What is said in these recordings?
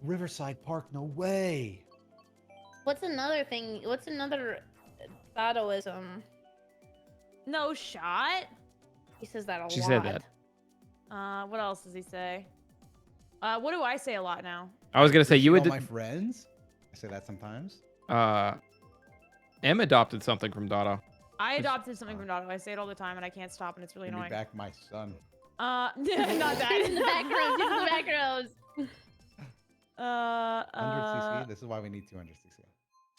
Riverside Park. No way. What's another thing? What's another Dotoism? No shot. He says that a lot. She said that. What else does he say? What do I say a lot now? I was gonna say you All would. my friends. I say that sometimes. M adopted something from Doto. I adopted something from Doto. I say it all the time, and I can't stop, and it's really Give me annoying. back my son. Not He's in that. the back rows. He's in the back rows. 100 cc. This is why we need 200 cc.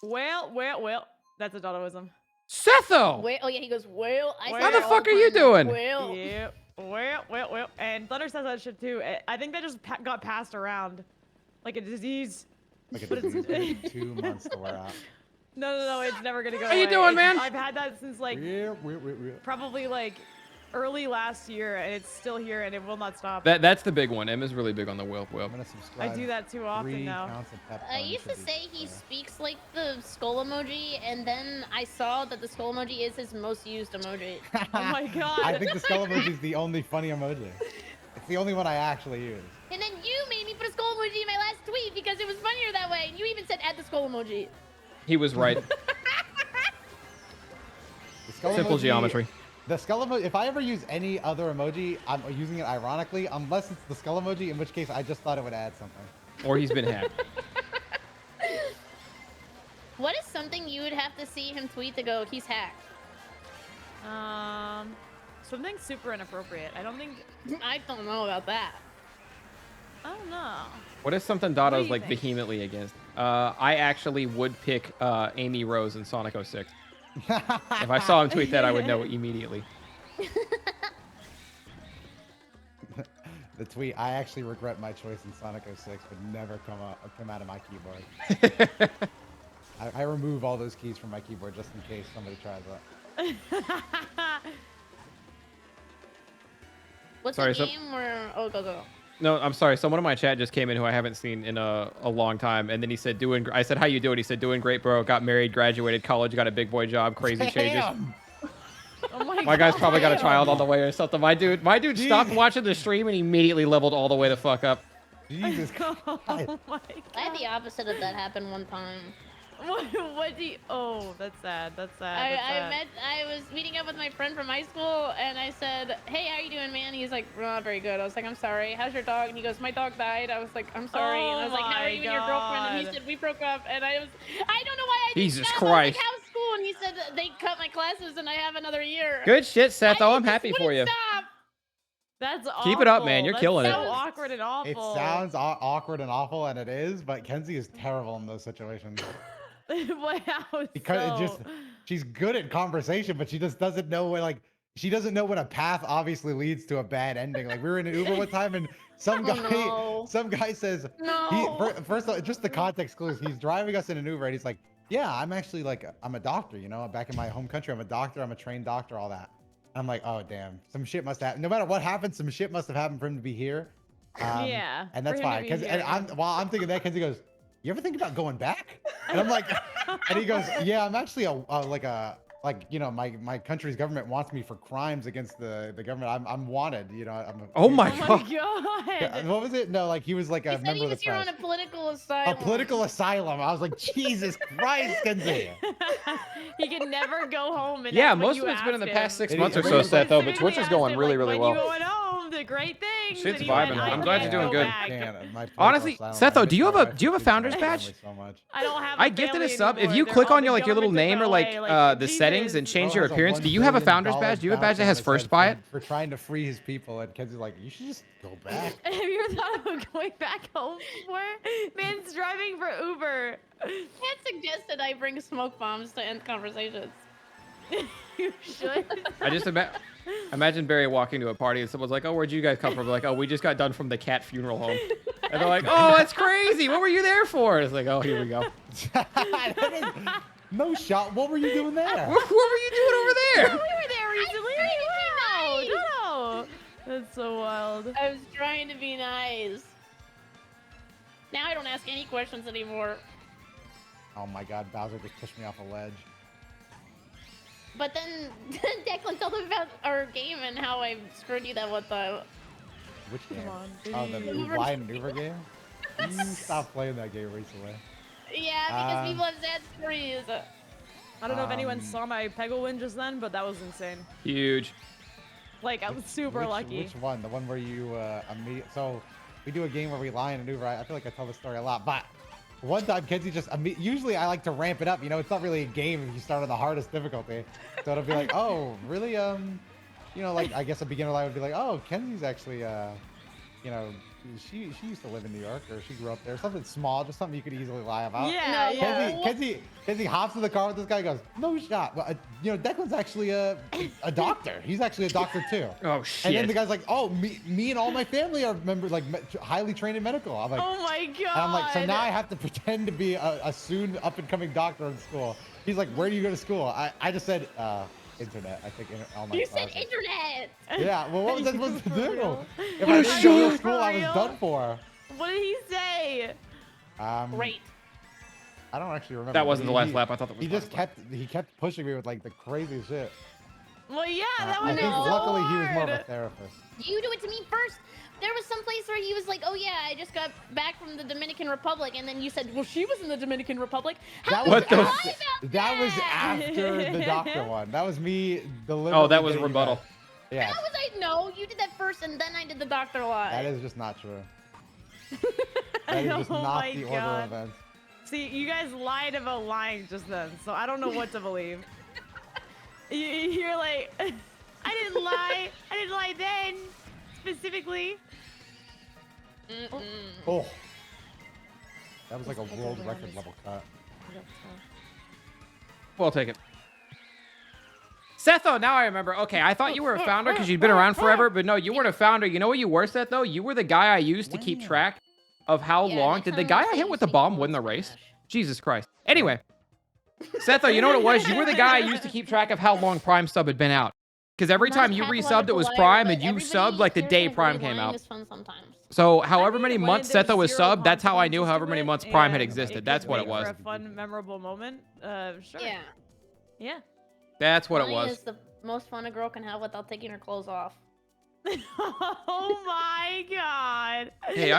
Well. That's a Dotoism. Setho! Well, oh yeah, he goes, well, I How say the that all fuck are you time. doing? Well, Yeah. Well. And Thunder says that shit too. I think that just got passed around like a disease. Like a But it's- disease. It took 2 months to wear out. No, it's never gonna go How you away. doing, man? I've had that since like Yeah. probably like early last year, and it's still here, and it will not stop. That's the big one. M is really big on the whelp. I'm gonna subscribe. I do that too often 3 now. counts of pepperoni I used to these say he days. speaks like the skull emoji, and then I saw that the skull emoji is his most used emoji. Oh my god. I think the skull emoji is the only funny emoji. It's the only one I actually use. And then you made me put a skull emoji in my last tweet because it was funnier that way. And you even said add the skull emoji. He was right. The skull Simple emoji- geometry. The skull emoji, if I ever use any other emoji, I'm using it ironically, unless it's the skull emoji, in which case I just thought it would add something. Or he's been hacked. What is something you would have to see him tweet to go, he's hacked? Something super inappropriate. I don't know about that. I don't know. What is something What do Doto's you like think? vehemently against? I actually would pick Amy Rose in Sonic 06. If I saw him tweet that, I would know immediately. The tweet, I actually regret my choice in Sonic 06, would never come out of my keyboard. I remove all those keys from my keyboard just in case somebody tries that. What's Sorry, the game where... Oh, go. No, I'm sorry. Someone in my chat just came in who I haven't seen in a long time, and then he said, I said, how you doing? He said, doing great, bro. Got married, graduated college, got a big boy job, crazy changes. Damn! Oh my My guy's god. probably got a child on the way or something. My dude stopped watching the stream and immediately leveled all the way the fuck up. Jesus Christ. Oh my god. I had the opposite of that happen one time. What do you... Oh, that's sad. That's sad. I was meeting up with my friend from high school, and I said, hey, how you doing, man? He's like, not very good. I was like, I'm sorry. How's your dog? And he goes, my dog died. I was like, I'm sorry. And I was like, how are you and your girlfriend? And he said, we broke up. And I don't know why I did Jesus that. Christ. I was like, how's school? And he said, they cut my classes, and I have another year. Good shit, Seth. Oh, I I'm just happy for you. wouldn't stop. That's awful. Keep it up, man. You're That's killing it. so awkward and awful. It sounds awkward and awful, and it is, but Kenzie is terrible in those situations. Wow. Because So... she's good at conversation, but she just doesn't know she doesn't know when a path obviously leads to a bad ending. Like we were in an Uber one time, and some guy says, first of all, just the context clues. He's driving us in an Uber, and he's like, yeah, I'm actually I'm a doctor, you know, back in my home country, I'm a doctor, I'm a trained doctor, all that. I'm like, oh damn, some shit must happen. No matter what happens, some shit must have happened for him to be here. Yeah. And that's fine. While I'm thinking that, Kenzie goes, you ever think about going back? And I'm like, and he goes, yeah, I'm actually you know, my country's government wants me for crimes against the government. I'm wanted, you know. Oh my god. Yeah, what was it? No, like he was like a He said member he of the was here on press. a political asylum. A political asylum. I was like, Jesus Christ, Kenzie. He can never go home. And Yeah, that's what most you of it's been in the asked past him. 6 months or We so, just Seth, though, but specifically Twitch is asked going him, really, like, really when well. you going home? The great things. Shit's And he went, vibing. I I'm glad you're can't doing go good. back. Honestly, Setho, do you have a founder's badge? I don't have. I gifted a sub. If you click on your little name or the settings and change your appearance, do you have a founder's badge? Do you have a badge that has first by it? For trying to free his people, and Kenzie's like, you should just go back. Have you ever thought about going back home before? Man's driving for Uber. Ted suggested I bring smoke bombs to end conversations. You should. I just imagine Barry walking to a party and someone's like, oh, where'd you guys come from? They're like, oh, we just got done from the cat funeral home. And they're like, oh, that's crazy. What were you there for? It's like, oh, here we go. No shot. What were you doing there? What were you doing over there? We were there recently. Wow. No. That's so wild. I was trying to be nice. Now I don't ask any questions anymore. Oh my God, Bowser just pushed me off a ledge. But then Declan told him about our game and how I screwed you that one time. Which game? on, Oh, the Uber. blind Uber game? You stopped playing that game recently. Yeah, because people have sad stories. I don't know if anyone saw my Peggle win just then, but that was insane. Huge. Like, I was super lucky. Which one? The one where you so we do a game where we lie and maneuver. I feel like I tell the story a lot, but one time Kenzie just usually I like to ramp it up. You know, it's not really a game if you start on the hardest difficulty. So it'll be like, oh, really? You know, like I guess a beginner lie would be like, oh, Kenzie's actually you know, she used to live in New York or she grew up there. Something small, just something you could easily lie about. Yeah, Kenzie hops in the car with this guy and goes, no shot. Well, you know, Declan's actually a doctor. He's actually a doctor too. Oh shit. And then the guy's like, oh, me and all my family are members, like highly trained in medical. I'm like, oh my god. And I'm like, so now I have to pretend to be a soon up and coming doctor in school. He's like, where do you go to school? I just said, internet. I think all my You classes. said internet. Yeah, well, what was I supposed to do? If What I a didn't go show. to school, I was done for. What did he say? Great. I don't actually remember. That wasn't the last lap. I thought that was. He the just last kept pushing me with like the crazy shit. Well, yeah, that I was think so luckily he was more of a hard. therapist. You do it to me first. There was some place where he was like, oh yeah, I just got back from the Dominican Republic. And then you said, well, she was in the Dominican Republic. How That was did you lie after, about that was after the doctor one. That was me deliberately. Oh, that was getting rebuttal. back. Yeah. How was I? No, you did that first and then I did the doctor lie. That is just not true. That is just Oh not my the order God. of events. See, you guys lied about lying just then, so I don't know what to believe. You're like, I didn't lie. I didn't lie then, specifically. Oh. That was like a world record level cut. We'll take it. Setho, now I remember. Okay, I thought you were a founder because you'd been around forever, but no, you weren't a founder. You know what you were, Setho? You were the guy I used to keep track of how long. Did the guy I hit with the bomb win the race? Jesus Christ. Anyway, Setho, you know what it was? You were the guy I used to keep track of how long Prime Sub had been out. Because every time you resubbed, it was Prime, and you subbed like the day Prime came out. So however many months Setho was subbed, that's how I knew however many months Prime had existed. That's what it was. For a fun, memorable moment, sure. Yeah. Yeah. That's what it Lying was. is the most fun a girl can have without taking her clothes off. Oh my god. Hey,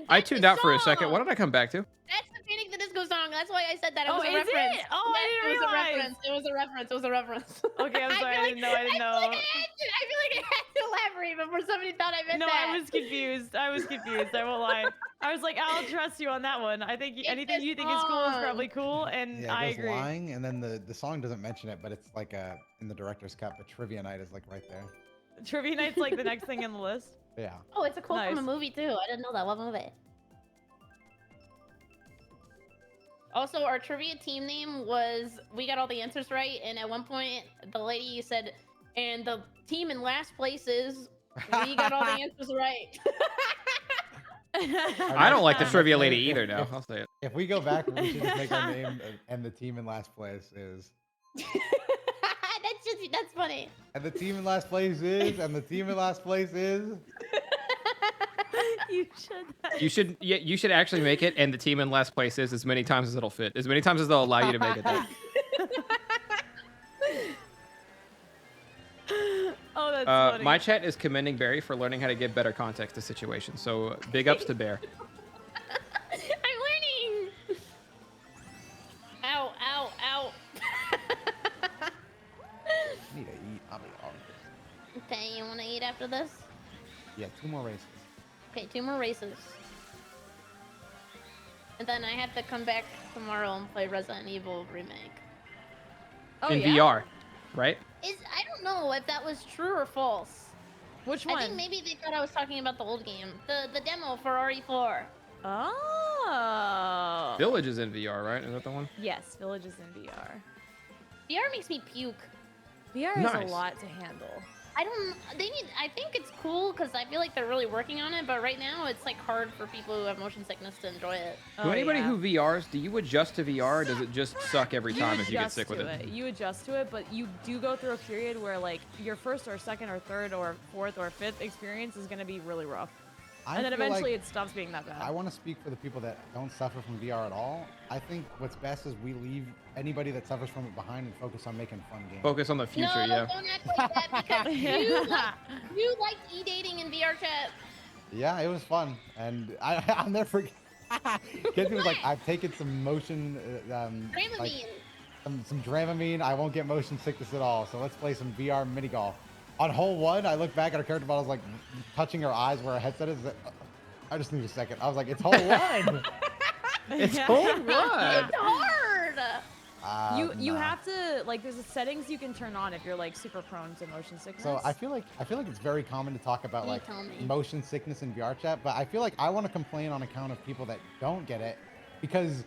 I tuned out for a second. What did I come back to? That's the Panic the Disco song. That's why I said that. It Oh, was a is reference. it? Oh, I didn't realize. It was a reference. It was a reference. Okay, I'm sorry. I didn't know. I didn't know. I feel like I had to elaborate before somebody thought I meant No, that. I was confused. I won't lie. I was like, I'll trust you on that one. I think anything you think is cool is probably cool, and Yeah, I it goes agree. lying, and then the song doesn't mention it, but it's like in the director's cut. But trivia night is like right there. Trivia night's like the next thing in the list. Yeah. Oh, it's a quote from a Nice. movie too. I didn't know that. What movie? Also, our trivia team name was, we got all the answers right, and at one point, the lady said, and the team in last place is, we got all the answers right. I don't like the trivia lady either now. I'll say it. If we go back, we should just make our name and the team in last place is. That's funny. And the team in last place is, and the team in last place is. You should actually make it, and the team in last place is as many times as it'll fit, as many times as they'll allow you to make it. There. Oh, that's funny. My chat is commending Barry for learning how to give better context to situations. So big ups to Bear. I'm learning. Ow, ow, ow. I need to eat. I'll be hungry. Okay, you want to eat after this? Yeah, 2 more races. Okay, 2 more races. And then I have to come back tomorrow and play Resident Evil Remake. In VR, right? I don't know if that was true or false. Which one? I think maybe they thought I was talking about the old game. The demo for RE4. Oh. Village is in VR, right? Is that the one? Yes, Village is in VR. VR makes me puke. VR Nice. is a lot to handle. I think it's cool because I feel like they're really working on it, but right now it's like hard for people who have motion sickness to enjoy it. Do anybody who VRs, do you adjust to VR, or does it just suck every time if you get sick with it? You adjust to it, but you do go through a period where like your first or second or third or fourth or fifth experience is going to be really rough. And then eventually it stops being that bad. I want to speak for the people that don't suffer from VR at all. I think what's best is we leave anybody that suffers from it behind and focus on making fun games. Focus on the future, no, yeah. don't act like that because you like e-dating in VR chat. Yeah, it was fun, and I'll never forget. Kenzie was like, "I've taken some motion, like Dramamine. some Dramamine. I won't get motion sickness at all. So let's play some VR mini golf." On hole one, I looked back at our character models, like touching her eyes where her headset is. I just need a second. I was like, "It's hole one." It's hole one. It's hard. You have to like there's settings you can turn on if you're like super prone to motion sickness. So I feel like it's very common to talk about like tell me. motion sickness in VR chat, but I feel like I want to complain on account of people that don't get it, because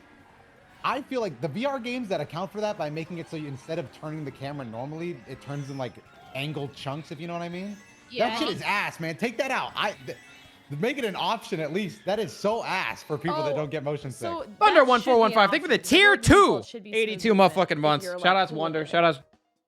I feel like the VR games that account for that by making it so you, instead of turning the camera normally, it turns in like angled chunks, if you know what I mean. Yeah. That shit is ass, man. Take that out. Make it an option at least. That is so ass for people that don't get motion sick. So Wonder that 1415. should Thank you for be the tier an option, because 2. the default should be 82 smooth movement motherfucking if months. you're, like, Shout out to cool Wonder. with it. Shout out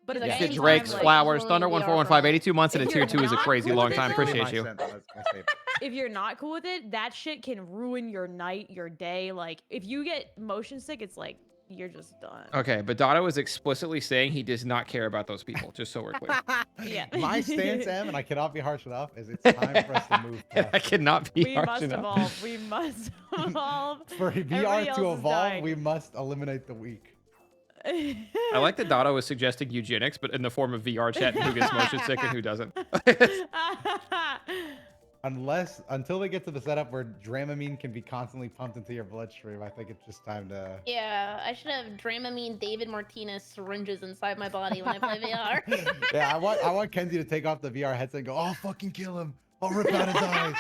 But He's if like, to anytime, Drake's like, Flowers. usually Thunder VR 1415. for 82 months and a If tier you're 2 is a not crazy cool long with time. it, Appreciate you. That's my statement. if you're not cool with it, that shit can ruin your night, your day. Like if you get motion sick, it's like you're just done. Okay, but Doto is explicitly saying he does not care about those people, just so we're clear. Yeah. My stance, Em, and I cannot be harsh enough, is it's time for us to move past I it. cannot be We harsh must enough. evolve. We must evolve. For Everybody VR else to is evolve, dying. we must eliminate the weak. I like that Doto is suggesting eugenics, but in the form of VR chat and who gets motion sick and who doesn't. Until they get to the setup where Dramamine can be constantly pumped into your bloodstream, I think it's just time to. Yeah, I should have Dramamine David Martinez syringes inside my body when I play VR. Yeah, I want Kenzie to take off the VR headset and go, "Oh, fucking kill him! I'll rip out his eyes."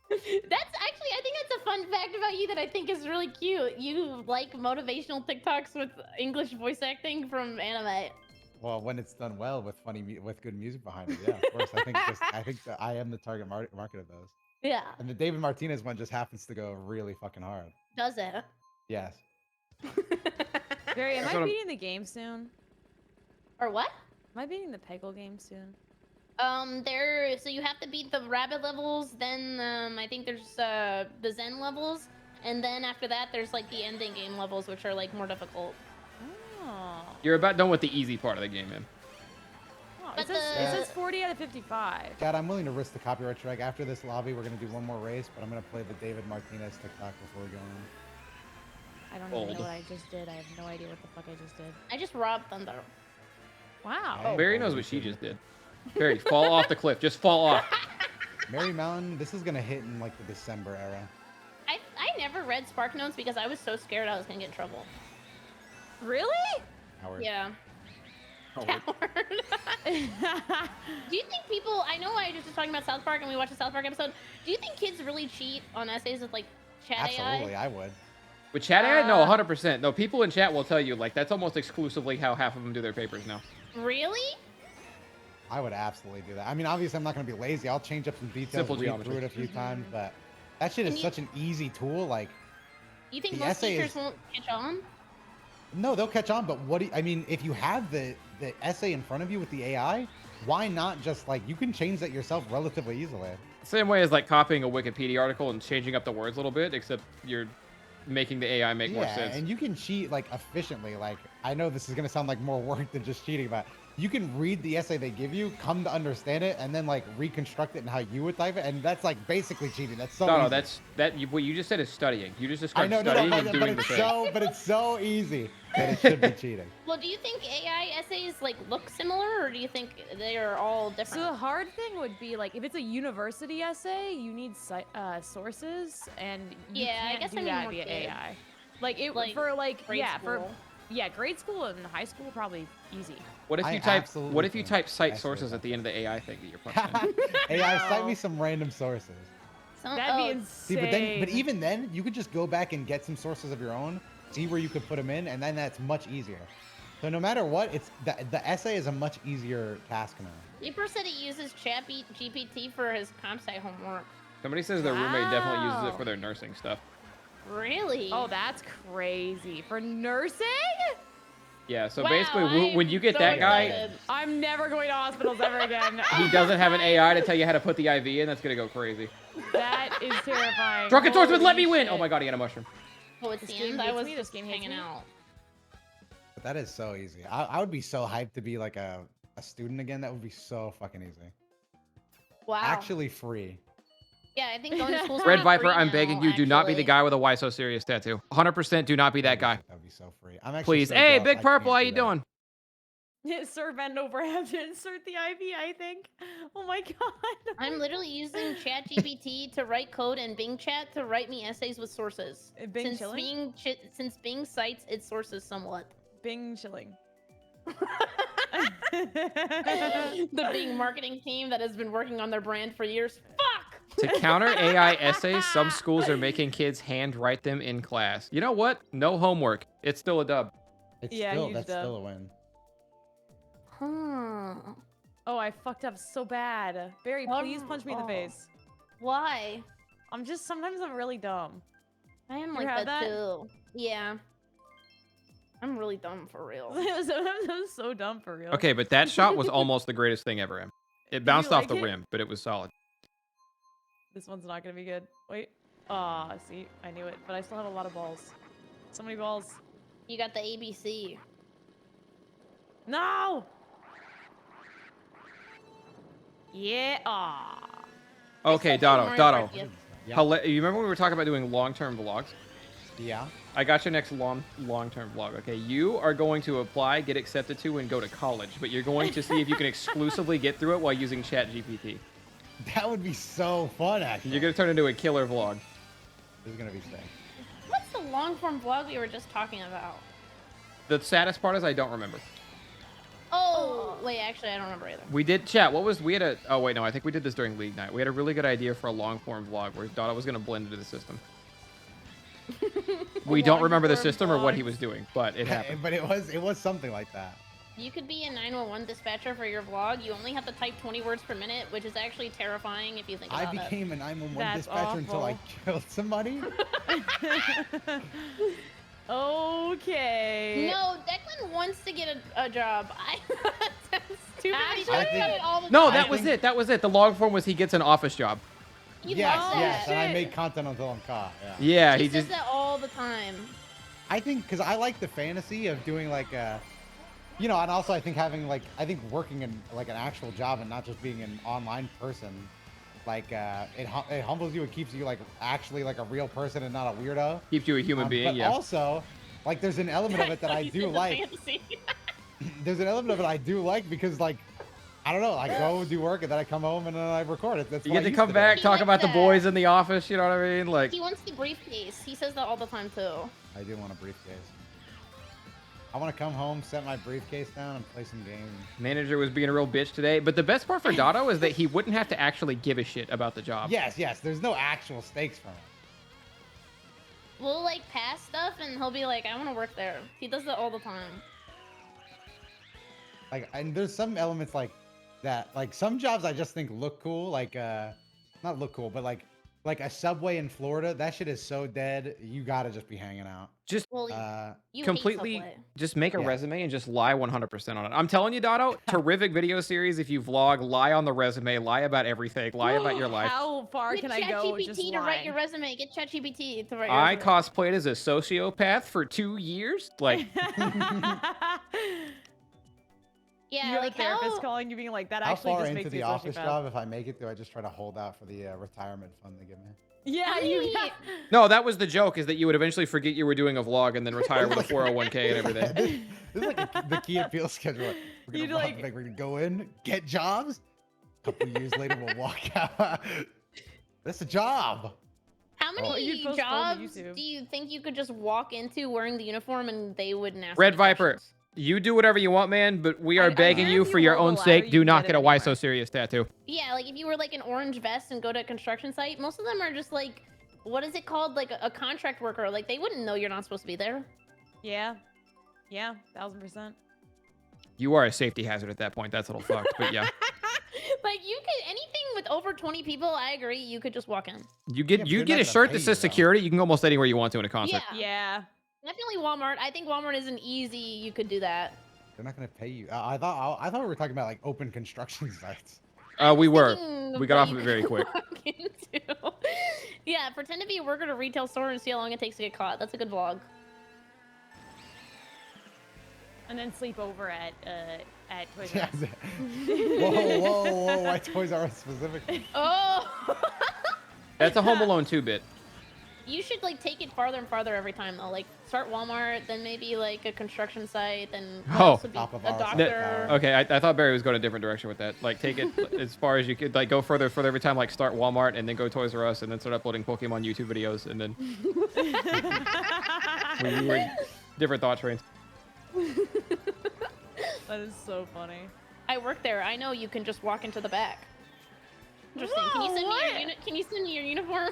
That's actually, I think that's a fun fact about you that I think is really cute. You like motivational TikToks with English voice acting from anime. Well, when it's done well with with good music behind it, yeah, of course. I think that I am the target market of those. Yeah. And the David Martinez one just happens to go really fucking hard. Does it? Yes. Barry, am That's I what I'm- beating the game soon? Or what? Am I beating the Peggle game soon? So you have to beat the rabbit levels, then I think there's the Zen levels, and then after that there's like the ending game levels, which are like more difficult. Oh. You're about done with the easy part of the game, man. Oh, But it says 40 out of 55. Chad, I'm willing to risk the copyright strike. After this lobby, we're gonna do one more race, but I'm gonna play the David Martinez TikTok before we go on. I don't even Old. know what I just did. I have no idea what the fuck I just did. I just robbed Thunder. Wow. Oh. Barry knows what she just did. Barry, fall off the cliff. Just fall off. Mary Mountain, this is gonna hit in like the December era. I never read Spark Notes because I was so scared I was gonna get in trouble. Really? Howard. Yeah. Oh, Coward. Do you think people? I know I was just talking about South Park and we watched a South Park episode. Do you think kids really cheat on essays with like chat Absolutely, AI? I would. With chat AI? No, 100%. No, people in chat will tell you, like, that's almost exclusively how half of them do their papers now. Really? I would absolutely do that. I mean, obviously, I'm not gonna be lazy. I'll change up some details, Simple read geometry. through it a few times, but that shit is such an easy tool. Like, You think The most essay teachers is- won't catch on? no, they'll catch on. But what do you, I mean? If you have the essay in front of you with the AI, why not just like you can change that yourself relatively easily? Same way as, like, copying a Wikipedia article and changing up the words a little bit, except you're making the AI make more Yeah, sense. and you can cheat like efficiently. Like, I know this is gonna sound like more work than just cheating, but you can read the essay they give you, come to understand it, and then like reconstruct it in how you would type it, and that's like basically cheating. That's so. No, easy. what you just said is studying. You just I described know, studying no, and but doing the it's thing. but it's so easy that it should be cheating. Well, do you think AI essays like look similar, or do you think they are all So different? the hard thing would be like if it's a university essay, you need sources, and you Yeah, I can't guess do I mean that more via kids. AI. Like it Like, for like grade school. grade school and high school probably easy. What if I you type? absolutely What if you think type cite essays sources are at the end of the AI thing that you're punching in? AI, cite No. me some random sources. That'd be See, insane. but even then, you could just go back and get some sources of your own, see where you could put them in, and then that's much easier. So no matter what, it's the essay is a much easier task now. Reaper said he uses GPT for his comp sci homework. Somebody says their roommate definitely uses it Wow. for their nursing stuff. Really? Oh, that's crazy. For nursing? Yeah, so Wow, basically, when you get I'm that so guy, excited. I'm never going to hospitals ever again. he doesn't have an AI to tell you how to put the IV in. That's gonna go crazy. That is terrifying. Drunken Swordsman, let me Holy win! shit. Oh my god, he had a mushroom. Oh, it's This the game end. I hates was me, this just game hates hanging me. out. But that is so easy. I would be so hyped to be like a student again. That would be so fucking easy. Wow. Actually free. Yeah, I think going to school. Red Viper, I'm begging you, do not be the guy with a "Why so serious" tattoo. 100% do not be that guy. That'd be so free. I'm actually Please. so Hey, jealous Big I Purple, how can't you do that. doing? Sir bend over, I have to insert the IV, I think. Oh my god. I'm literally using ChatGPT to write code and Bing Chat to write me essays with sources. Bing Since Bing cites its sources somewhat. Bing chilling. The Bing marketing team that has been working on their brand for years. Fuck! To counter AI essays, some schools are making kids hand write them in class. You know what? No homework. It's still a dub. It's Yeah, still, huge that's dub. still a win. Oh, I fucked up so bad. Barry, please punch me in the face. Why? Sometimes I'm really dumb. I am You like have that too. Yeah. I'm really dumb for real. I'm so dumb for real. Okay, but that shot was almost the greatest thing ever, Em. It bounced off like the it? rim, but it was solid. This one's not gonna be good. Wait. Ah, see, I knew it, but I still have a lot of balls. So many balls. You got the ABC. No! Yeah. Ah. Okay, Mario Doto. Kart, yeah. Yeah. You remember when we were talking about doing long-term vlogs? Yeah. I got your next long-term vlog. Okay, you are going to apply, get accepted to, and go to college, but you're going to see if you can exclusively get through it while using ChatGPT. That would be so fun, actually. You're gonna turn into a killer vlog. This is gonna be sick. What's the long form vlog we were just talking about? The saddest part is I don't remember. Oh, wait, actually, I don't remember either. We did chat. Oh wait, no, I think we did this during League Night. We had a really good idea for a long-form vlog where Doto was gonna blend into the system. We don't remember the system or what he was doing, but it happened. But it was something like that. You could be a 911 dispatcher for your vlog. You only have to type 20 words per minute, which is actually terrifying if you think about I it. became a 911 That's dispatcher until I killed somebody. Okay. No, Declan wants to get a job. That's too bad. He I talks think- about it all the No, time. that was it. That was it. The long form was he gets an office job. He Yes, loves yes, that. and I make content until I'm caught. Yeah. Yeah, He he says just. that all the time. I think because I like the fantasy of doing like you know, and also I think having working in like an actual job and not just being an online person, like it humbles you. It keeps you like actually like a real person and not a weirdo. Keeps you a human being, But yeah. also, like there's an element of it that I He do said the like. fantasy. There's an element of it I do like because like I don't know, I go do work and then I come home and then I record it. That's You what get I to used come do. back, He talk likes about the that. boys in the office, you know what I mean? Like, He wants the briefcase. He says that all the time too. I do want a briefcase. I want to come home, set my briefcase down, and play some games. manager was being a real bitch today. But the best part for Doto is that he wouldn't have to actually give a shit about the job. Yes, yes. There's no actual stakes from it. We'll like pass stuff and he'll be like, I want to work there. He does that all the time. Like, and there's some elements like that. Like some jobs I just think look cool. Like, not look cool, but like a Subway in Florida. That shit is so dead. You gotta just be hanging out. Just Well, you hate completely Subway. just make a Yeah. resume and just lie 100% on it. I'm telling you, Doto, terrific video series. If you vlog, lie on the resume, lie about everything, lie about your life. How far Get can I go? Just ChatGPT to write your lie? resume. Get ChatGPT to write your I resume. cosplayed as a sociopath for 2 years. Like, Yeah, You have like a therapist how... calling you being like, that How actually far just into makes the me a office sociopath. job, if I make it, do I just try to hold out for the retirement fund they give me? Yeah, How you many- got... no, that was the joke, is that you would eventually forget you were doing a vlog and then retire with a 401k and everything. This is like the key appeal schedule. We're You'd gonna, like- we're gonna go in, get jobs. A couple years later, we'll walk out. That's a job. How Oh, you'd many post photos on jobs YouTube. do you think you could just walk into wearing the uniform and they wouldn't ask Red any Viper, questions? you do whatever you want, man, but we are begging guess you if for you your hold own the sake, ladder, do you not get get it a Why anywhere. So Serious tattoo. Yeah, like if you were like an orange vest and go to a construction site, most of them are just like, what is it called? Like a contract worker. Like they wouldn't know you're not supposed to be there. Yeah. Yeah, 1000%. You are a safety hazard at that point. That's a little fucked, but yeah. Like you could, anything with over 20 people, I agree, you could just walk in. You Yeah, get but you they're get not a gonna shirt pay that you, says though. security. You can go almost anywhere you want to in a concert. Yeah. Yeah. Definitely Walmart. I think Walmart is an easy, you could do that. They're not gonna pay you. I thought we were talking about like open construction sites. We were. Thinking We got what off you of it very could quick. walk into. Yeah, pretend to be a worker at a retail store and see how long it takes to get caught. That's a good vlog. And then sleep over at Toys R Yeah. Us. Whoa, whoa, whoa! Why Toys R Us specifically? Oh! That's a Home Alone 2-bit. You should like take it farther and farther every time though. Like start Walmart, then maybe like a construction site, then also be a doctor. Okay, I thought Barry was going a different direction with that. Like take it as far as you could. Like go further every time. Like start Walmart and then go Toys R Us and then start uploading Pokemon YouTube videos and then we were different thought trains. That is so funny. I work there. I know you can just walk into the back. Interesting. Whoa, can you send me your uniform?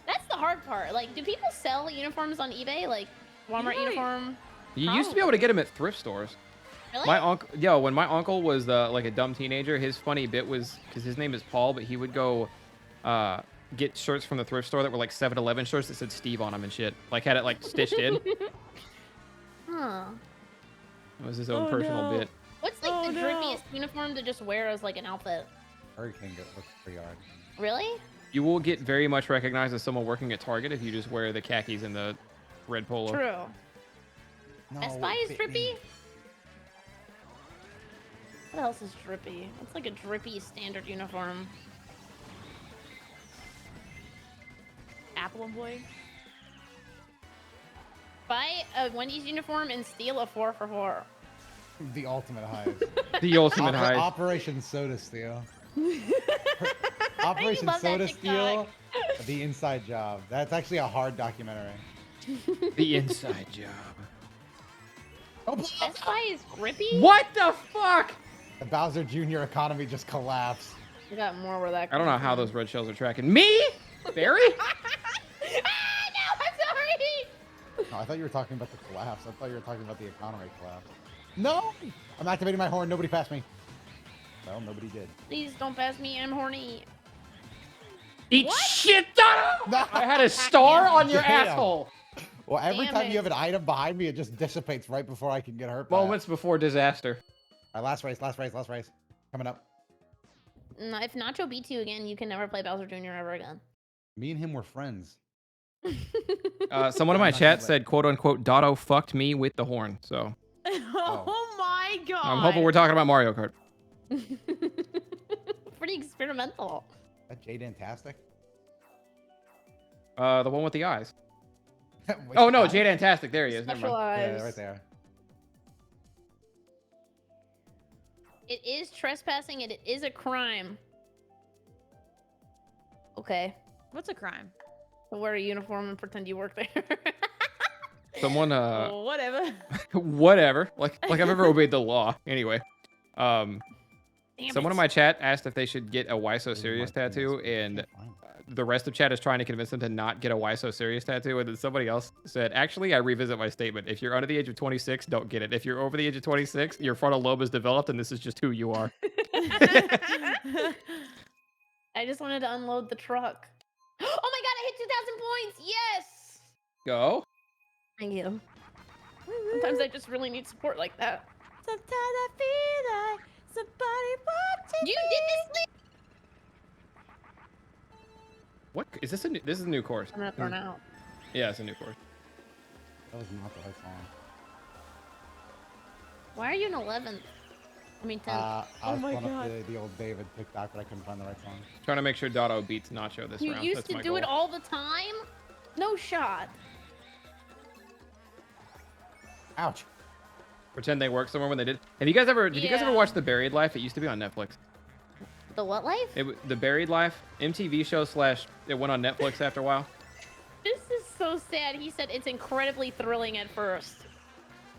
That's the hard part. Like, do people sell uniforms on eBay? Like Walmart uniform? You used to be able to get them at thrift stores. Really? My uncle, when my uncle was like a dumb teenager, his funny bit was because his name is Paul, but he would go get shirts from the thrift store that were like 7-Eleven shirts that said Steve on them and shit. Like had it like stitched in. Huh. It was his own personal bit. What's like the drippiest uniform to just wear as like an outfit? Hurricane looks pretty hard. Really? You will get very much recognized as someone working at Target if you just wear the khakis and the red polo. True. No, Best Buy is drippy? What else is drippy? What's like a drippy standard uniform? Apple Boy. Buy a Wendy's uniform and steal a 4 for 4. The ultimate hive. The ultimate hive. Operation Soda Steal. Operation love that Soda TikTok. Steal. The Inside Job. That's actually a hard documentary. The inside job. Oh, Best Buy is grippy? What the fuck? the Bowser Jr. economy just collapsed. We got more where that I don't know how those red shells are tracking. Me? Barry? No, I'm sorry! Oh, I thought you were talking about the collapse. I thought you were talking about the economy collapse. No! I'm activating my horn. Nobody passed me. Well, nobody did. Please don't pass me. I'm horny. Eat What? shit, Doto! No. I had a star on your Damn. asshole. Well, every Damn time it. you have an item behind me, it just dissipates right before I can get hurt by Moments before disaster. All right, last race. Coming up. No, if Nacho beats you again, you can never play Bowser Jr. ever again. Me and him were friends. Someone in my chat said, quote unquote, Doto fucked me with the horn. So Oh my god. I'm hoping we're talking about Mario Kart. Pretty experimental. That Jade-Antastic? The one with the eyes. Oh no, Jade-Antastic. There he is. Never Special mind. eyes. Yeah, right there. It is trespassing and it is a crime. Okay. What's a crime? So wear a uniform and pretend you work there. Someone Oh, whatever. whatever. Like I've ever obeyed the law. Anyway. Damn Someone it. in my chat asked if they should get a Why So Serious tattoo, and the rest of chat is trying to convince them to not get a Why So Serious tattoo, and then somebody else said, actually, I revisit my statement. If you're under the age of 26, don't get it. If you're over the age of 26, your frontal lobe is developed, and this is just who you are. I just wanted to unload the truck. Oh my god, I hit 2,000 points! Yes! Go. Thank you. Sometimes I just really need support like that. Sometimes I feel like somebody watching You did this thing! What is this? This is a new course. I'm gonna burn out. Yeah, it's a new course. That was not the right song. Why are you in 11th? I mean 10th. I was my pulling up God. the old David TikTok, but I couldn't find the right song. Trying to make sure Doto beats Nacho this You round. used That's to my do goal. it all the time? No shot. Ouch. Pretend they work somewhere when they did. Have you guys ever? Did you guys ever Yeah. watch The Buried Life? It used to be on Netflix. The what life? The Buried Life, MTV show / it went on Netflix after a while. This is so sad. He said it's incredibly thrilling at first.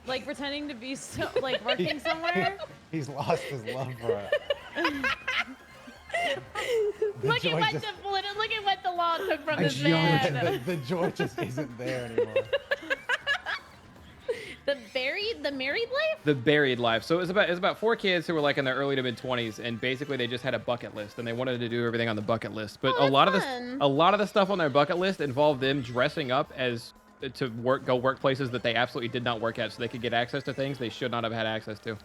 like pretending to be so like working somewhere. He's lost his love for it. Look joy at what just- look at what the law took from this geology. man. the joy just isn't there anymore. The married life? The Buried Life. So it was about 4 kids who were like in their early to mid 20s, and basically they just had a bucket list and they wanted to do everything on the bucket list. But Oh, a lot that's of fun. a lot of the stuff on their bucket list involved them dressing up as to go work places that they absolutely did not work at, so they could get access to things they should not have had access to.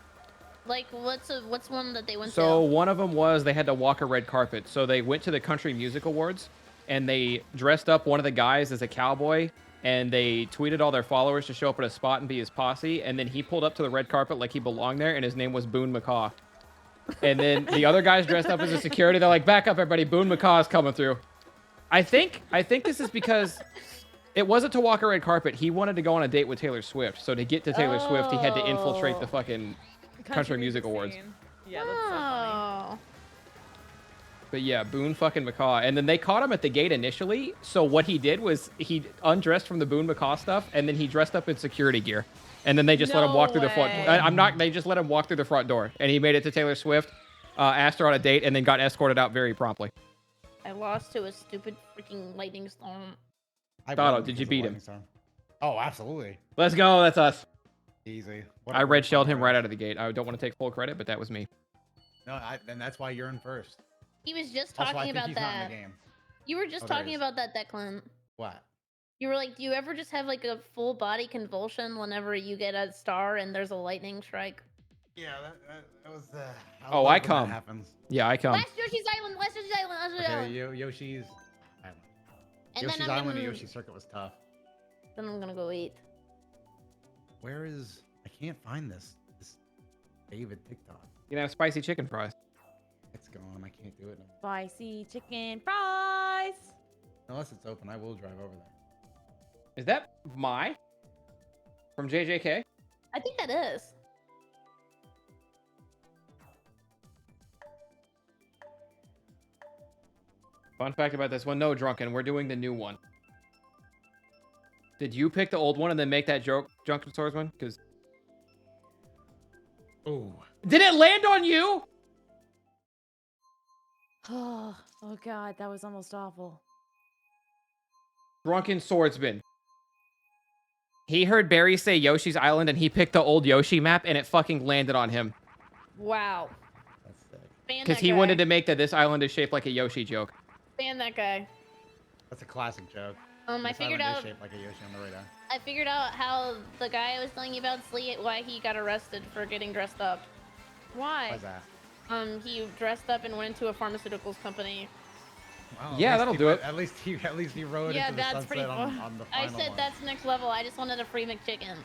Like what's one that they went So to? one of them was they had to walk a red carpet. So they went to the Country Music Awards and they dressed up one of the guys as a cowboy, and they tweeted all their followers to show up at a spot and be his posse. And then he pulled up to the red carpet like he belonged there, and his name was Boone McCaw. And then the other guys dressed up as a security. They're like, back up, everybody. Boone McCaw's coming through. I think this is because it wasn't to walk a red carpet. He wanted to go on a date with Taylor Swift. So to get to Taylor Swift, he had to infiltrate the fucking country music awards. Yeah, that's so funny. But yeah, Boone fucking McCaw. And then they caught him at the gate initially. So what he did was he undressed from the Boone McCaw stuff, and then he dressed up in security gear. And then they just let him walk through the front. They just let him walk through the front door. And he made it to Taylor Swift, asked her on a date, and then got escorted out very promptly. I lost to a stupid freaking lightning storm. Doto, did you beat him? Oh, absolutely. Let's go. That's us. Easy. I red shelled him right out of the gate. I don't want to take full credit, but that was me. No, then that's why you're in first. He was just talking about that. You were just talking about that, Declan. What? You were like, do you ever just have like a full body convulsion whenever you get a star and there's a lightning strike? Yeah, that was the. Oh, I come. Happens. Yeah, I come. Last Yoshi's Island. Last Yoshi's Island. Last Yoshi's Island. Yoshi's Island. And Yoshi's then Island and Yoshi Circuit was tough. Then I'm gonna go eat. Where is? I can't find this David TikTok. You can have spicy chicken fries. It's gone. I can't do it now. Spicy chicken fries. Unless it's open, I will drive over there. Is that my? From JJK? I think that is. Fun fact about this one. No, Drunken. We're doing the new one. Did you pick the old one and then make that Drunken Swordsman? Because... Oh. Did it land on you? Oh God, that was almost awful. Drunken Swordsman. He heard Barry say Yoshi's Island and he picked the old Yoshi map and it fucking landed on him. Wow. That's sick. Because he wanted to make that this island is shaped like a Yoshi joke. Ban that guy. That's a classic joke. I figured out. Shaped like a Yoshi on the radar. I figured out how the guy I was telling you about, why he got arrested for getting dressed up. Why? Why's that? He dressed up and went into a pharmaceuticals company. Wow, yeah, that'll do it. At least he rode into the sunset on the final I said one. that's next level. I just wanted a free McChicken.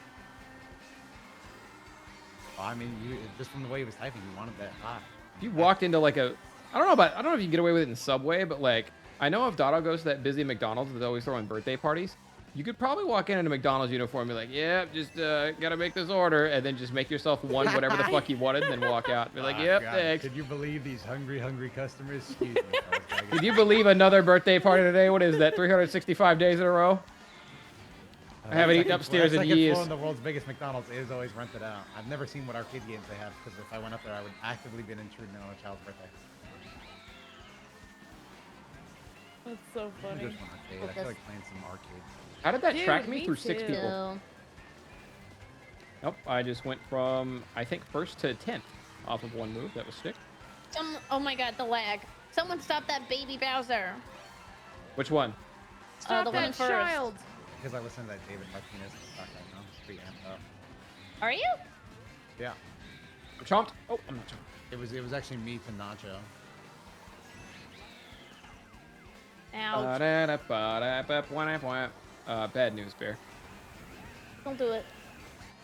Well, I mean, just from the way he was typing, you wanted that hot. If you walked into like a... I don't know if you can get away with it in Subway, but like... I know if Doto goes to that busy McDonald's that's always throwing birthday parties, you could probably walk in a McDonald's uniform and be like, yeah, just gotta make this order, and then just make yourself one whatever the fuck you wanted, and then walk out. Be like, yep, thanks. Could you believe these hungry customers? Excuse me. Could you believe another birthday party today? What is that, 365 days in a row? I haven't eaten upstairs in years. Second floor in the world's biggest McDonald's is always rented out. I've never seen what arcade games they have, because if I went up there, I would actively be intruding on a child's birthday. That's so funny. Just one arcade. I feel like playing some arcades. How did that Dude, track me me through 6 too. people? Nope, I just went from, I think, 1st to 10th off of one move. That was sick. Oh my god, the lag. Someone stop that baby Bowser. Which one? Stop the one that first. child. Because I listened to that David Martinez talk right now. It's pretty amped up. Are you? Yeah. I'm chomped? Oh, I'm not chomped. It was actually me to Nacho. Ouch. Bad news, Bear. Don't do it.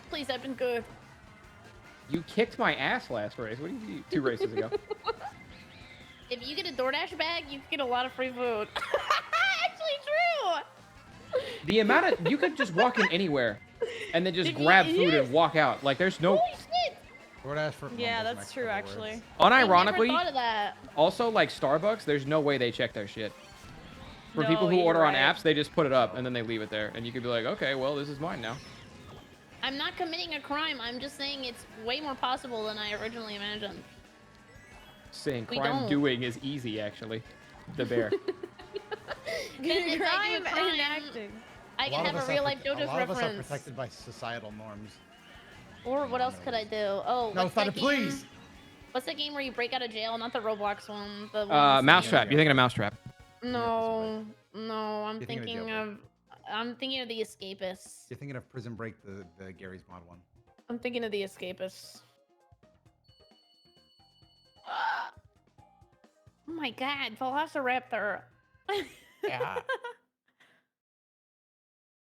Please, I've been good. You kicked my ass last race. What did you do 2 races ago? If you get a DoorDash bag, you get a lot of free food. Actually true. The amount of... You could just walk in anywhere and then just grab food and walk out. Like, there's no... Holy shit. DoorDash for Yeah, that's true, actually. Unironically, I never thought of that. also, like Starbucks, there's no way they check their shit. For people who you're order on right. apps, they just put it up and then they leave it there. And you could be like, okay, well, this is mine now. I'm not committing a crime. I'm just saying it's way more possible than I originally imagined. Saying We crime don't. doing is easy, actually. The bear. If I do a crime, enacting. I can have a real life JoJo's A lot of us are reference. protected by societal norms. Or what else could I do? Oh, No, what's stop that it, please. game? What's the game where you break out of jail? Not the Roblox one. The Mousetrap. You're thinking of Mousetrap. No, no. I'm You're thinking of thinking Jailbreak. of. I'm thinking of the Escapists. You're thinking of Prison Break, the Gary's Mod one. I'm thinking of the Escapists. Oh my God, Velociraptor. Yeah.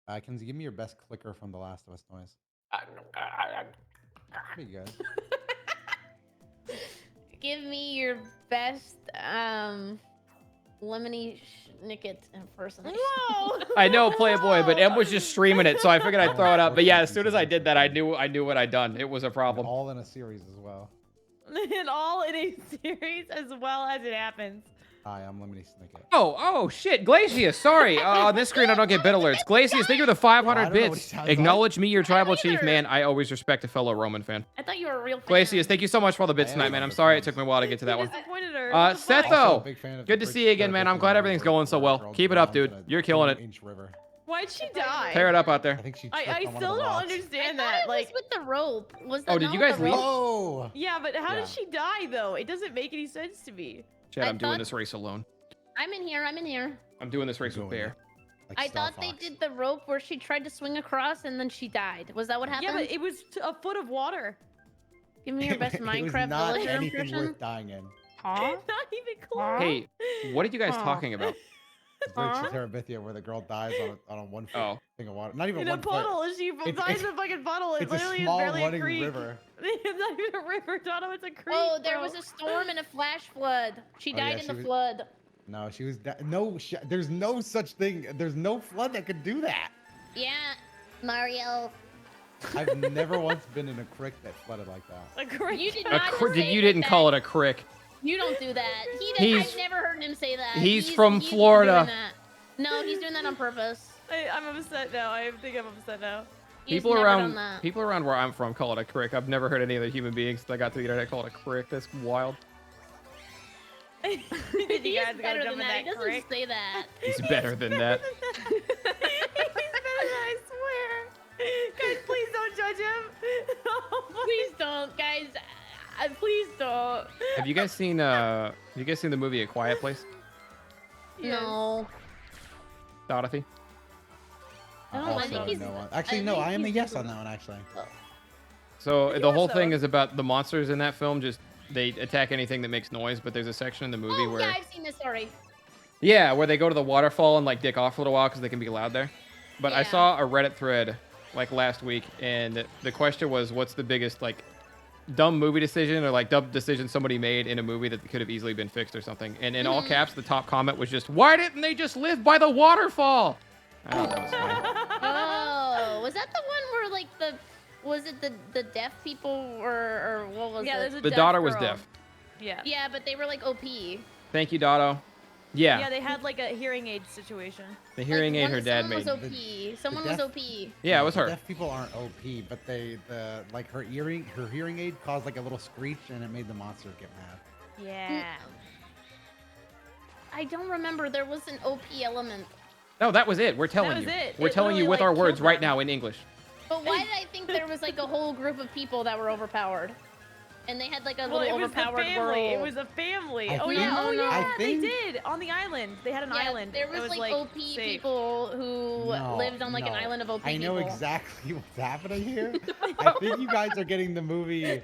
Can you give me your best clicker from The Last of Us noise? There you go. give me your best lemony schnicket impersonation. Whoa! I know Playboy, but Em was just streaming it, so I figured I'd throw it up. But yeah, as soon as I did that, I knew what I'd done. It was a problem. All in a series as well. And all in a series as well as it happens. Hi, I'm Lemony Snicket. Oh, shit. Glacius, sorry. On this screen, I don't get bit alerts. Glacius, thank you for the 500 I don't know what he bits. sounds Acknowledge me, your tribal chief, either. man. I always respect a fellow Roman fan. I thought you were a real fan. Glacius, thank you so much for all the bits I tonight, am man. a I'm big sorry fan. it took me a while to get to that one. Disappointed her. What the fuck? Setho, Also a big fan of good the to see you again, man. I'm glad everything's going so well. Keep it up, dude. You're killing it. Inch river. Why'd she die? Tear it up out there. I think she I tripped on one of still the don't rocks. understand I that. thought it Like, was with the rope. Was that Oh, did not you with guys the leave? rope? Oh! yeah, but how Yeah. did she die though? It doesn't make any sense to me. Chad, I I'm doing thought- this race alone. I'm in here. I'm in here. I'm doing this race with Going Bear. Like I Star thought they Fox. did the rope where she tried to swing across and then she died. Was that what happened? Yeah, but it was a foot of water. Give me your best It was Minecraft not villager anything impression. worth dying in. Huh? Not even close. Hey, what are you guys Aw. talking about? It's like Terabithia where the girl dies on a 1 foot Oh. thing of water. Not even In a 1 foot. puddle, she It's- dies in a fucking puddle. It It's a literally small is barely running a creek. river. It's not even a river, Doto. It's a creek. Oh, there bro. was a storm and a flash flood. She Oh, died yeah, in she the was- flood. No, she was. There's no such thing. There's no flood that could do that. Yeah, Mario. I've never once been in a creek that flooded like that. a creek. You did A not cr- say you didn't that. call it a crick. You don't do that. He's- I've never heard him say that. he's from doing Florida. that. No, he's doing that on purpose. I'm upset now. I think I'm upset now. He's People never around done that. people around where I'm from call it a crick. I've never heard any other human beings that got to the internet call it a crick. That's wild. Did you He guys is go better jump than in that. He that doesn't creek? say that. He's better than that. He's better than I swear. Guys, please don't judge him. Oh my- Please don't, guys. Please don't. Have you guys seen the movie A Quiet Place? Yes. No. Dorothy? No, I Also think he's- no one. Actually, I no. think I am a he's yes super- on that one. Actually. So the whole so. thing is about the monsters in that film. Just they attack anything that makes noise. But there's a section in the movie Oh, where yeah, I've seen this story. yeah, where they go to the waterfall and like dick off for a little while because they can be loud there. But I Yeah. saw a Reddit thread like last week, and the question was, what's the biggest like dumb movie decision or like dumb decision somebody made in a movie that could have easily been fixed or something? And in all caps, the top comment was just, "Why didn't they just live by the waterfall?" I thought that was funny. Oh, was that the one where like was it the deaf people or what was Yeah, it? there's a The deaf daughter was girl. deaf. Yeah. Yeah, but they were like OP. Thank you, Doto. Yeah, Yeah, they had like a hearing aid situation. the hearing aid her dad someone made. was OP. Someone was deaf- OP. Yeah, it was The her. Deaf people aren't OP, but her hearing aid caused like a little screech, and it made the monster get mad. Yeah. I don't remember. There was an OP element. No, that was it. We're telling was you. it. We're It telling you literally, with like, our words killed right them. now in English. But why did I think there was like a whole group of people that were overpowered? And they had like a Well, little it was the overpowered family. world. It was a family. I Oh think- yeah. Oh No, no, yeah. I They think- did on the island. They had an Yeah, island. there It was like like OP safe. people who No, lived on like an no. island of OP I know people. exactly what's happening here. I think you guys are getting the movie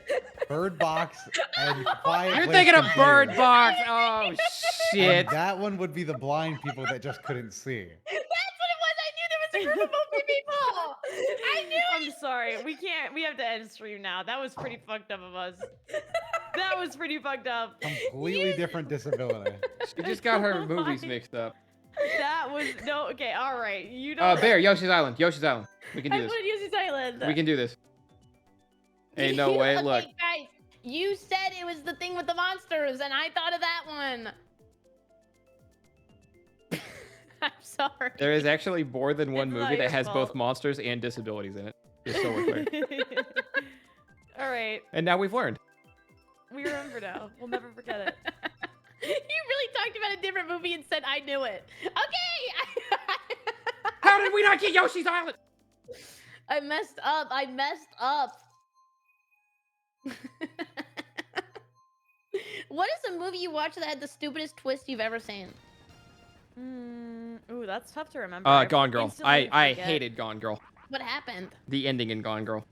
Bird Box and Quiet You're Place thinking of confused. Bird Box. Oh And shit. that one would be the blind people that just couldn't see. That's what it was. I knew there was a group of OP people. I knew I'm sorry. We can't. We have to end stream now. That was pretty fucked up of us. That was pretty fucked up. Completely different disability. She just got her Oh movies my- mixed up. That was no. Okay. All right. You don't. Bear, Yoshi's Island. Yoshi's Island. We can I do this. wanted Yoshi's Island. We can do this. Ain't no way. Okay, Look. guys, you said it was the thing with the monsters, and I thought of that one. I'm sorry. There is actually more than one It's not movie that your has both fault. monsters and disabilities in it. Just so we're clear. All right. And now we've learned. We remember now. We'll never forget it. You really talked about a different movie and said I knew it. Okay. How did we not get Yoshi's Island? I messed up. I messed up. What is a movie you watched that had the stupidest twist you've ever seen? Ooh, that's tough to remember. Gone Girl. Instantly I forget. hated Gone Girl. What happened? The ending in Gone Girl.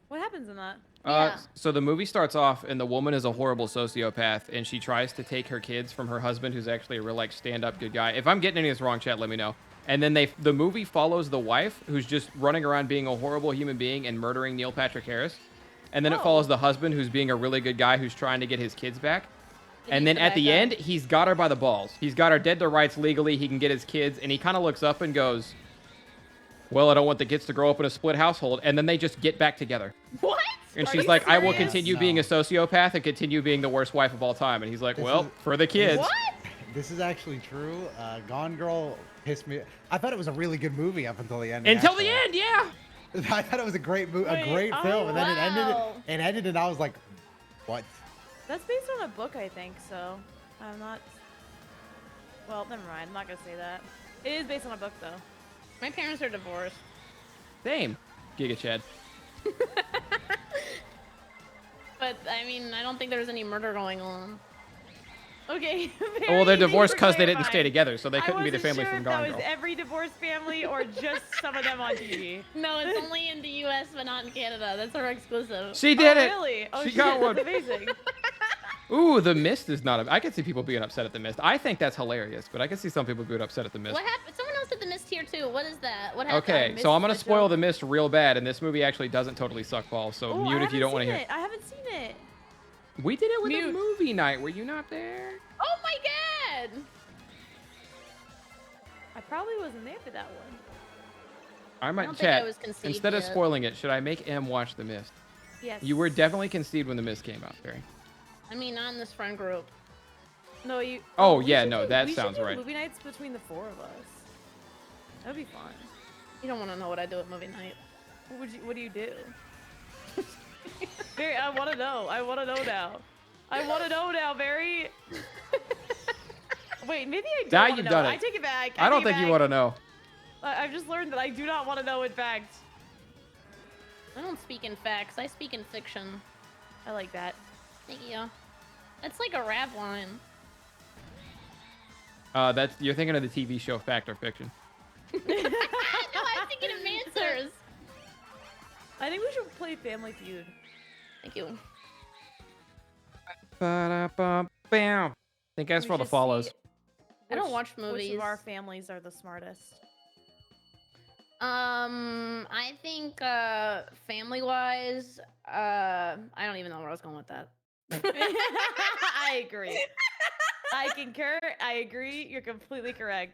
What happens in that? Yeah. So the movie starts off, and the woman is a horrible sociopath, and she tries to take her kids from her husband, who's actually a real like stand-up good guy. If I'm getting any of this wrong, chat, let me know. And then the movie follows the wife, who's just running around being a horrible human being and murdering Neil Patrick Harris. and then it follows the husband who's being a really good guy who's trying to get his kids back. And then at the end, he's got her by the balls. He's got her dead to rights legally. He can get his kids. And he kind of looks up and goes, well, I don't want the kids to grow up in a split household. And then they just get back together. What? And she's like, I will continue being a sociopath and continue being the worst wife of all time. And he's like, well, for the kids. What? This is actually true. Gone Girl pissed me. I thought it was a really good movie up until the end. Until the end, yeah. I thought it was a great movie, a great film. And then it ended and I was like, what? That's based on a book, I think, so I'm not... Well, never mind. I'm not going to say that. It is based on a book, though. My parents are divorced. Same. Giga Chad. But, I mean, I don't think there was any murder going on. Okay. Well, they're divorced because they didn't stay together, so they couldn't be the family from Gone Girl. That was every divorced family or just some of them on TV. No, it's only in the U.S., but not in Canada. That's our exclusive. She did it. Really? Oh, she got one. That's amazing. Ooh, The Mist is not. I can see people being upset at The Mist. I think that's hilarious, but I can see some people being upset at The Mist. What happened? Someone else did The Mist here too. What is that? What happened? Okay, so I'm gonna spoil The Mist real bad, and this movie actually doesn't totally suck balls. So mute if you don't want to hear it. I haven't seen it. We did it with a movie night. Were you not there? Oh my god! I probably wasn't there for that one. I might chat. Instead of spoiling it, should I make M watch The Mist? Yes. You were definitely conceived when The Mist came out, Barry. I mean, not in this friend group. No, you. Oh yeah, no, that sounds right. Movie nights between the four of us. That'd be fun. You don't want to know what I do at movie night. What do you do? Barry, I want to know. I want to know now. I want to know now, Barry. Wait, maybe I don't Now want to you've know. done it. I take it back. I don't think you want to know. I've just learned that I do not want to know. In fact, I don't speak in facts. I speak in fiction. I like that. Thank you. That's like a rap line. You're thinking of the TV show Fact or Fiction. No, I'm thinking of Mansers. I think we should play Family Feud. Thank you. Ba-da-ba-bam. Thank you guys for all the follows. I don't watch movies. Which of our families are the smartest? I think family-wise, I don't even know where I was going with that. I agree. I concur. I agree. You're completely correct.